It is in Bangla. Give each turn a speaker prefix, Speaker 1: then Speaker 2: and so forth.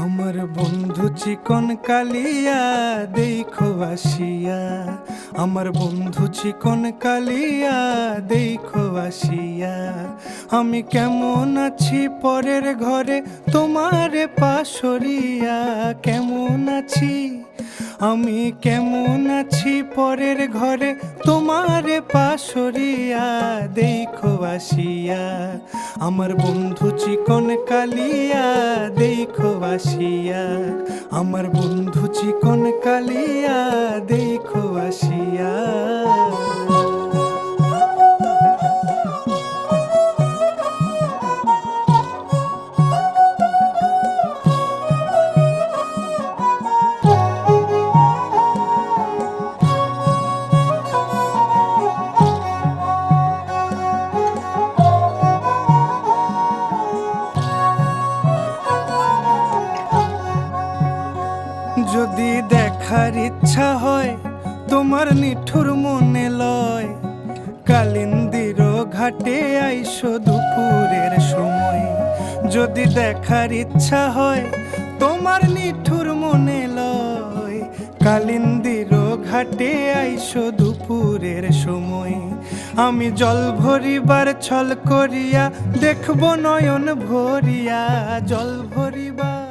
Speaker 1: আমার বন্ধু চিকন কালিয়া দেখো আসিয়া, আমার বন্ধু চিকন কালিয়া দেখো আসিয়া। আমি কেমন আছি পরের ঘরে তোমারে পাশরিয়া, কেমন আছি আমি কেমন আছি পরের ঘরে তোমারে পাশরিয়া দেখো আসিয়া। আমার বন্ধু চিকন কালিয়া দেখো আসিয়া, আমার বন্ধু চিকন কালিয়া দেখো আসিয়া। যদি দেখার ইচ্ছা হয় তোমার নিঠুর মনে লয়, কালিন্দির ঘাটে আইসো দুপুরের সময়। যদি দেখার ইচ্ছা হয় তোমার নিঠুর মনে লয়, কালিন্দির ঘাটে আইসো দুপুরের সময়। আমি জল ভরিবার ছল করিয়া দেখব নয়ন ভরিয়া, জল ভরিবার